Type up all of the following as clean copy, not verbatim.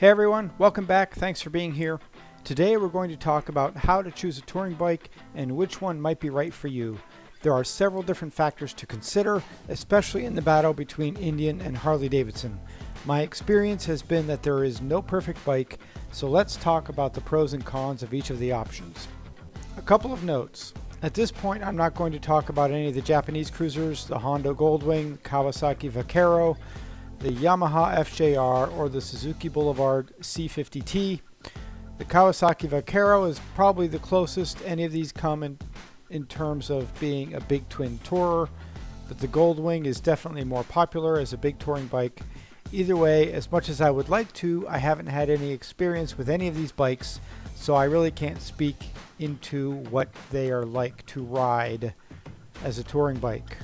Hey everyone, welcome back. Thanks for being here. Today we're going to talk about how to choose a touring bike and which one might be right for you. There are several different factors to consider, especially in the battle between Indian and Harley-Davidson. My experience has been that there is no perfect bike, so let's talk about the pros and cons of each of the options. A couple of notes. At this point, I'm not going to talk about any of the Japanese cruisers, the Honda Goldwing, Kawasaki Vaquero, the Yamaha FJR, or the Suzuki Boulevard C50T. The Kawasaki Vaquero is probably the closest any of these come in terms of being a big twin tourer, but the Goldwing is definitely more popular as a big touring bike. Either way, as much as I would like to, I haven't had any experience with any of these bikes, so I really can't speak into what they are like to ride as a touring bike.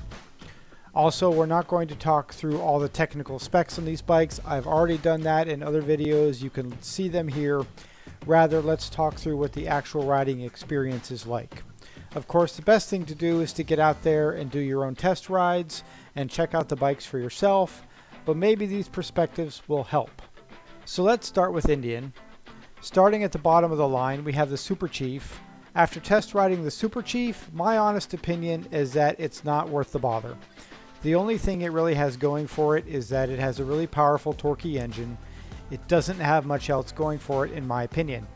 Also, we're not going to talk through all the technical specs on these bikes. I've already done that in other videos. You can see them here. Rather, let's talk through what the actual riding experience is like. Of course, the best thing to do is to get out there and do your own test rides and check out the bikes for yourself, but maybe these perspectives will help. So let's start with Indian. Starting at the bottom of the line, we have the Super Chief. After test riding the Super Chief, my honest opinion is that it's not worth the bother. The only thing it really has going for it is that it has a really powerful torquey engine. It doesn't have much else going for it in my opinion.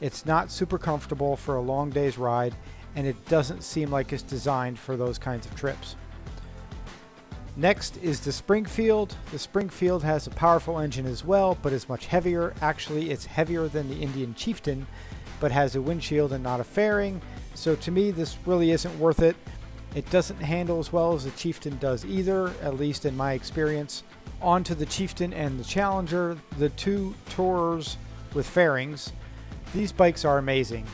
It's not super comfortable for a long day's ride, and it doesn't seem like it's designed for those kinds of trips. Next is the Springfield. The Springfield has a powerful engine as well, but is much heavier. Actually, it's heavier than the Indian Chieftain, but has a windshield and not a fairing. So to me, this really isn't worth it. It doesn't handle as well as the Chieftain does either, at least in my experience. On to the Chieftain and the Challenger, the two tourers with fairings. These bikes are amazing.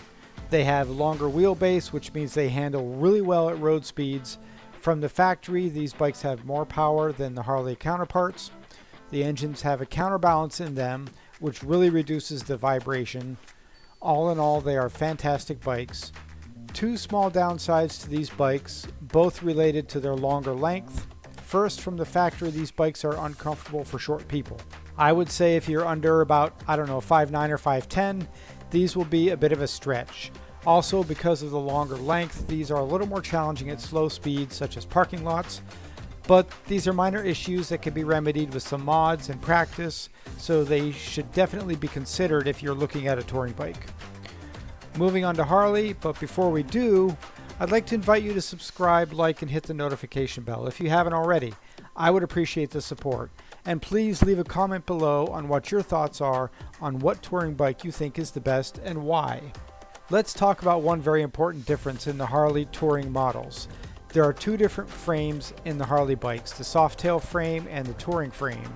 They have longer wheelbase, which means they handle really well at road speeds. From the factory, these bikes have more power than the Harley counterparts. The engines have a counterbalance in them, which really reduces the vibration. All in all, they are fantastic bikes. Two small downsides to these bikes, both related to their longer length. First, from the factory, these bikes are uncomfortable for short people. I would say if you're under about, 5'9" or 5'10", these will be a bit of a stretch. Also, because of the longer length, these are a little more challenging at slow speeds, such as parking lots. But these are minor issues that can be remedied with some mods and practice, so they should definitely be considered if you're looking at a touring bike. Moving on to Harley, but before we do, I'd like to invite you to subscribe, like, and hit the notification bell if you haven't already. I would appreciate the support. And please leave a comment below on what your thoughts are on what touring bike you think is the best and why. Let's talk about one very important difference in the Harley touring models. There are two different frames in the Harley bikes, the softail frame and the touring frame.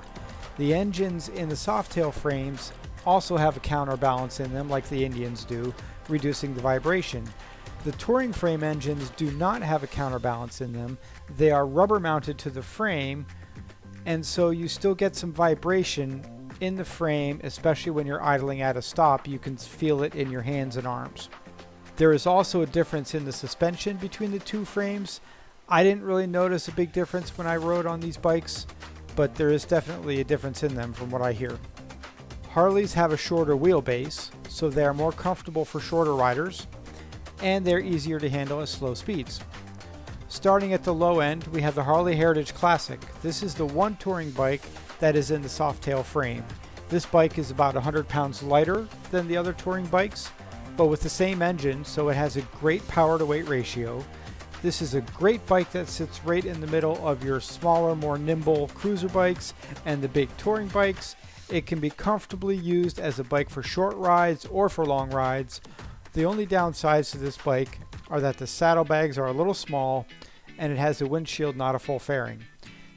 The engines in the softail frames also have a counterbalance in them like the Indians do, reducing the vibration. The touring frame engines do not have a counterbalance in them. They are rubber mounted to the frame, and so you still get some vibration in the frame, especially when you're idling at a stop. You can feel it in your hands and arms. There is also a difference in the suspension between the two frames. I didn't really notice a big difference when I rode on these bikes, but there is definitely a difference in them from what I hear. Harleys have a shorter wheelbase, so they are more comfortable for shorter riders, and they're easier to handle at slow speeds. Starting at the low end, we have the Harley Heritage Classic. This is the one touring bike that is in the softail frame. This bike is about 100 pounds lighter than the other touring bikes, but with the same engine, so it has a great power to weight ratio. This is a great bike that sits right in the middle of your smaller, more nimble cruiser bikes and the big touring bikes. It can be comfortably used as a bike for short rides or for long rides. The only downsides to this bike are that the saddlebags are a little small and it has a windshield, not a full fairing.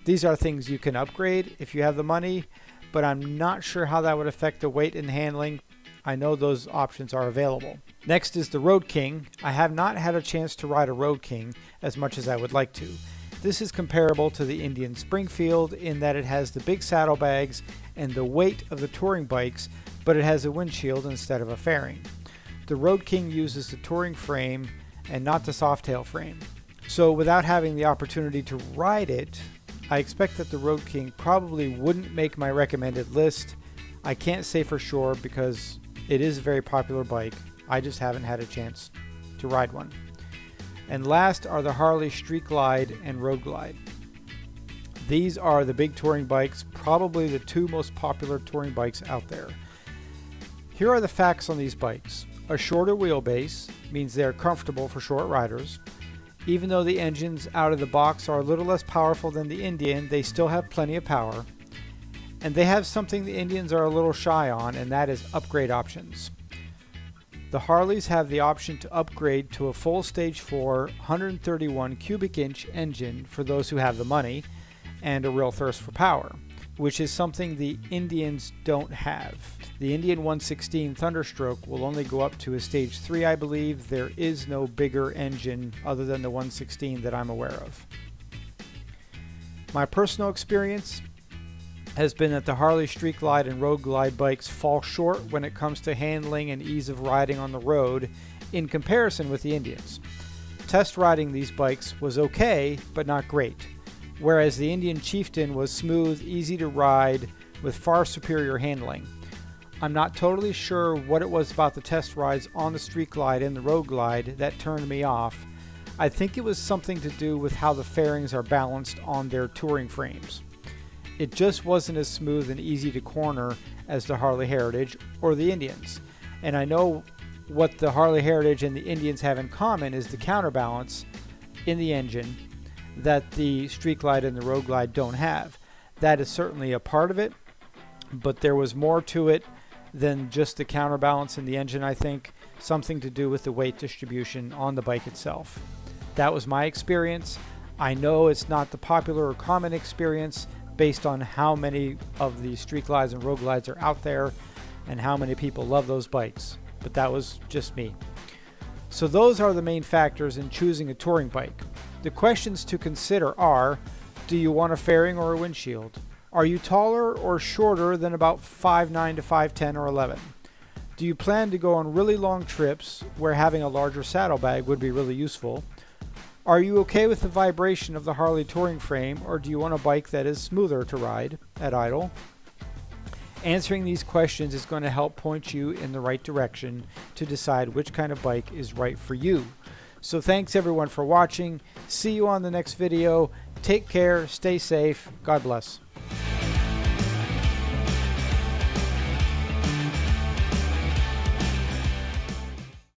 These are things you can upgrade if you have the money, but I'm not sure how that would affect the weight and handling. I know those options are available. Next is the Road King. I have not had a chance to ride a Road King as much as I would like to. This is comparable to the Indian Springfield in that it has the big saddlebags and the weight of the touring bikes, but it has a windshield instead of a fairing. The Road King uses the touring frame and not the softail frame. So without having the opportunity to ride it, I expect that the Road King probably wouldn't make my recommended list. I can't say for sure because it is a very popular bike. I just haven't had a chance to ride one. And last are the Harley Street Glide and Road Glide. These are the big touring bikes, probably the two most popular touring bikes out there. Here are the facts on these bikes. A shorter wheelbase means they are comfortable for short riders. Even though the engines out of the box are a little less powerful than the Indian, they still have plenty of power. And they have something the Indians are a little shy on, and that is upgrade options. The Harleys have the option to upgrade to a full stage 4 131 cubic inch engine for those who have the money and a real thirst for power, which is something the Indians don't have. The Indian 116 Thunderstroke will only go up to a stage 3, I believe. There is no bigger engine other than the 116 that I'm aware of. My personal experience has been that the Harley Street Glide and Road Glide bikes fall short when it comes to handling and ease of riding on the road in comparison with the Indians. Test riding these bikes was okay, but not great, whereas the Indian Chieftain was smooth, easy to ride, with far superior handling. I'm not totally sure what it was about the test rides on the Street Glide and the Road Glide that turned me off. I think it was something to do with how the fairings are balanced on their touring frames. It just wasn't as smooth and easy to corner as the Harley Heritage or the Indians. And I know what the Harley Heritage and the Indians have in common is the counterbalance in the engine that the Street Glide and the Road Glide don't have. That is certainly a part of it, but there was more to it than just the counterbalance in the engine, I think. Something to do with the weight distribution on the bike itself. That was my experience. I know it's not the popular or common experience based on how many of the Street Glides and Road Glides are out there and how many people love those bikes, but that was just me. So those are the main factors in choosing a touring bike. The questions to consider are, do you want a fairing or a windshield? Are you taller or shorter than about 5'9" to 5'10" or 11? Do you plan to go on really long trips where having a larger saddlebag would be really useful? Are you okay with the vibration of the Harley touring frame, or do you want a bike that is smoother to ride at idle? Answering these questions is going to help point you in the right direction to decide which kind of bike is right for you. So thanks everyone for watching. See you on the next video. Take care, stay safe, God bless.